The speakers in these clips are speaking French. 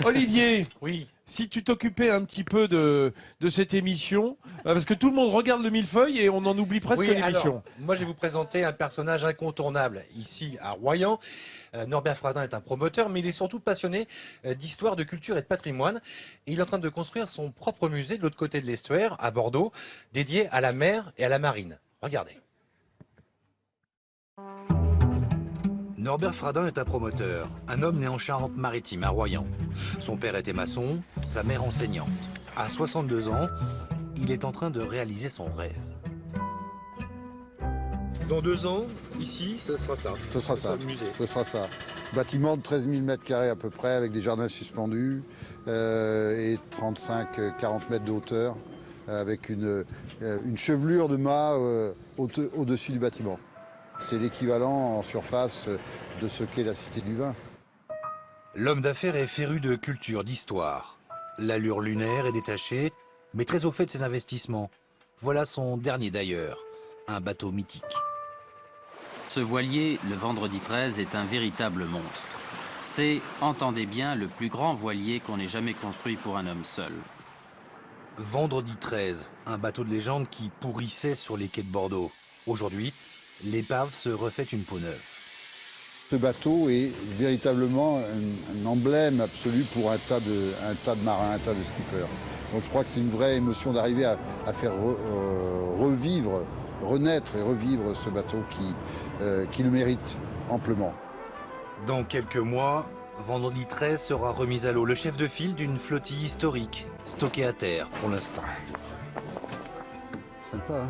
Olivier, Oui. si tu t'occupais un petit peu de cette émission, parce que tout le monde regarde le millefeuille et on en oublie presque Oui, l'émission. alors, moi je vais vous présenter un personnage incontournable ici à Royan. Norbert Fradin est un promoteur, mais il est surtout passionné d'histoire, de culture et de patrimoine. Et il est en train de construire son propre musée de l'autre côté de l'estuaire, à Bordeaux, dédié à la mer et à la marine. Regardez. Norbert Fradin est un promoteur, un homme né en Charente-Maritime, à Royan. Son père était maçon, sa mère enseignante. À 62 ans, il est en train de réaliser son rêve. Dans 2 ans, ici, ce sera ça. Ce sera ça. Le musée. Ce sera ça. Bâtiment de 13 000 mètres carrés à peu près, avec des jardins suspendus et 35-40 mètres de hauteur, avec une chevelure de mât au-dessus du bâtiment. C'est l'équivalent en surface de ce qu'est la Cité du Vin. L'homme d'affaires est féru de culture, d'histoire. L'allure lunaire est détachée, mais très au fait de ses investissements. Voilà son dernier d'ailleurs, un bateau mythique. Ce voilier, le vendredi 13, est un véritable monstre. C'est, entendez bien, le plus grand voilier qu'on ait jamais construit pour un homme seul. Vendredi 13, un bateau de légende qui pourrissait sur les quais de Bordeaux. Aujourd'hui, l'épave se refait une peau neuve. Ce bateau est véritablement un emblème absolu pour un tas de marins, un tas de skippers. Donc je crois que c'est une vraie émotion d'arriver à faire revivre, renaître et revivre ce bateau qui le mérite amplement. Dans quelques mois, vendredi 13 sera remis à l'eau, le chef de file d'une flottille historique, stockée à terre pour l'instant. Sympa, hein?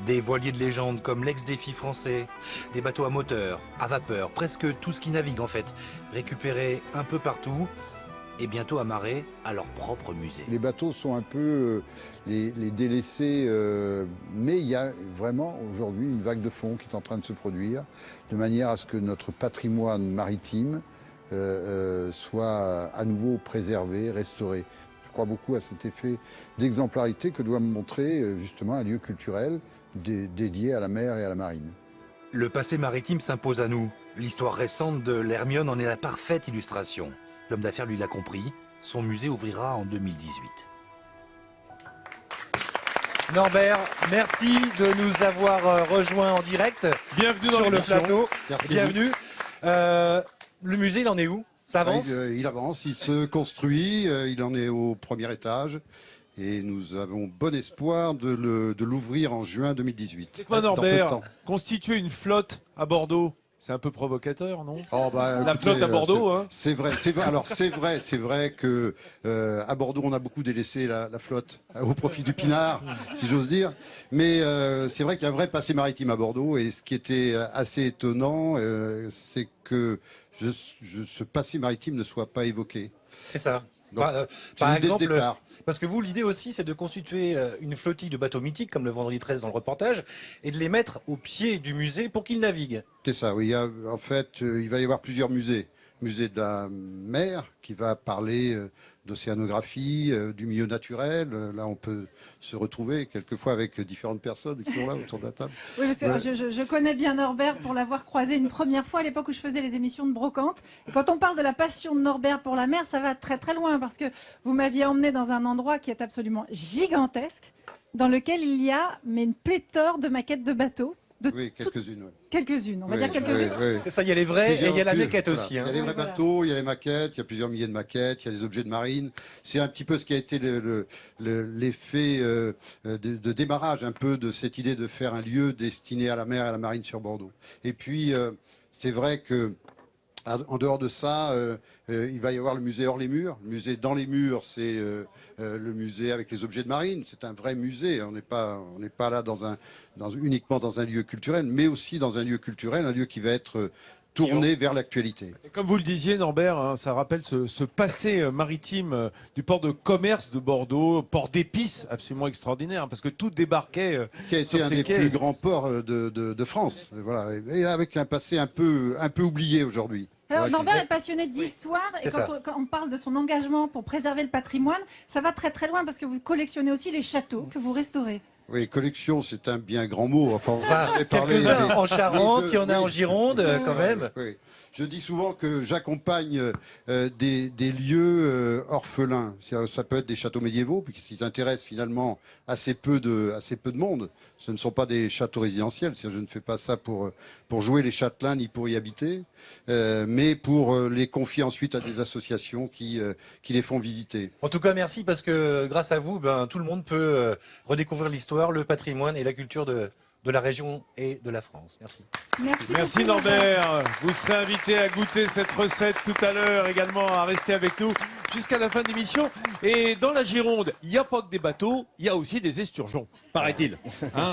Des voiliers de légende comme l'ex-défi français, des bateaux à moteur, à vapeur, presque tout ce qui navigue en fait, récupérés un peu partout et bientôt amarrés à leur propre musée. Les bateaux sont un peu les délaissés, mais il y a vraiment aujourd'hui une vague de fond qui est en train de se produire, de manière à ce que notre patrimoine maritime soit à nouveau préservé, restauré. Je crois beaucoup à cet effet d'exemplarité que doit montrer justement un lieu culturel dédié à la mer et à la marine. Le passé maritime s'impose à nous. L'histoire récente de l'Hermione en est la parfaite illustration. L'homme d'affaires lui l'a compris, son musée ouvrira en 2018. Norbert, merci de nous avoir rejoints en direct. Bienvenue dans sur le l'émission. plateau. Merci. Bienvenue. Le musée, il en est où? Ça avance? Il avance, il se construit, il en est au premier étage. Et nous avons bon espoir de l'ouvrir en juin 2018. C'est quoi, Dans peu de Norbert, temps. constituer une flotte à Bordeaux, c'est un peu provocateur, non? Oh, bah, La écoutez, flotte à Bordeaux, hein. C'est vrai. Alors c'est vrai que à Bordeaux on a beaucoup délaissé la flotte au profit du pinard, si j'ose dire. Mais c'est vrai qu'il y a un vrai passé maritime à Bordeaux. Et ce qui était assez étonnant, c'est que ce passé maritime ne soit pas évoqué. C'est ça. Donc, Par une idée de exemple, départ. parce que vous, l'idée aussi, c'est de constituer une flottille de bateaux mythiques, comme le vendredi 13 dans le reportage, et de les mettre au pied du musée pour qu'ils naviguent. C'est ça, oui. En fait, il va y avoir plusieurs musées. Musée de la mer, qui va parler d'océanographie, du milieu naturel. Là, on peut se retrouver quelquefois avec différentes personnes qui sont là autour de la table. Oui, parce que je connais bien Norbert pour l'avoir croisé une première fois à l'époque où je faisais les émissions de Brocante. Et quand on parle de la passion de Norbert pour la mer, ça va très très loin parce que vous m'aviez emmené dans un endroit qui est absolument gigantesque, dans lequel il y a une pléthore de maquettes de bateaux. Oui, quelques-unes. Oui. Quelques-unes, on va dire quelques-unes. C'est ça, il y a les vrais et il y a la maquette Voilà. aussi. Il y a les vrais Voilà. bateaux, il y a les maquettes, il y a plusieurs milliers de maquettes, il y a des objets de marine. C'est un petit peu ce qui a été l'effet de démarrage un peu de cette idée de faire un lieu destiné à la mer et à la marine sur Bordeaux. Et puis, c'est vrai que en dehors de ça, il va y avoir le musée hors les murs. Le musée dans les murs, c'est le musée avec les objets de marine. C'est un vrai musée. On n'est pas là uniquement dans un lieu culturel, mais aussi dans un lieu culturel, un lieu qui va être tourné vers l'actualité. Et comme vous le disiez, Norbert, hein, ça rappelle ce passé maritime du port de commerce de Bordeaux, port d'épices absolument extraordinaire, hein, parce que tout débarquait Qui a sur été un ces des quais. plus grands ports de France. Voilà. Et avec un passé un peu oublié aujourd'hui. Alors, Ouais, Norbert est passionné d'histoire et c'est ça. quand on parle de son engagement pour préserver le patrimoine, ça va très très loin parce que vous collectionnez aussi les châteaux que vous restaurez. Oui, collection, c'est un bien grand mot. Enfin, Quelques-uns en Charente, il y en a en Gironde, quand même. Oui. Je dis souvent que j'accompagne des lieux orphelins. Ça peut être des châteaux médiévaux, puisqu'ils intéressent finalement assez peu de monde. Ce ne sont pas des châteaux résidentiels. Je ne fais pas ça pour jouer les châtelains ni pour y habiter, mais pour les confier ensuite à des associations qui les font visiter. En tout cas, merci parce que grâce à vous, tout le monde peut redécouvrir l'histoire, le patrimoine et la culture de la région et de la France. Merci. Merci beaucoup, Norbert. Vous serez invité à goûter cette recette tout à l'heure, également à rester avec nous jusqu'à la fin de l'émission. Et dans la Gironde, il n'y a pas que des bateaux, il y a aussi des esturgeons, paraît-il. Hein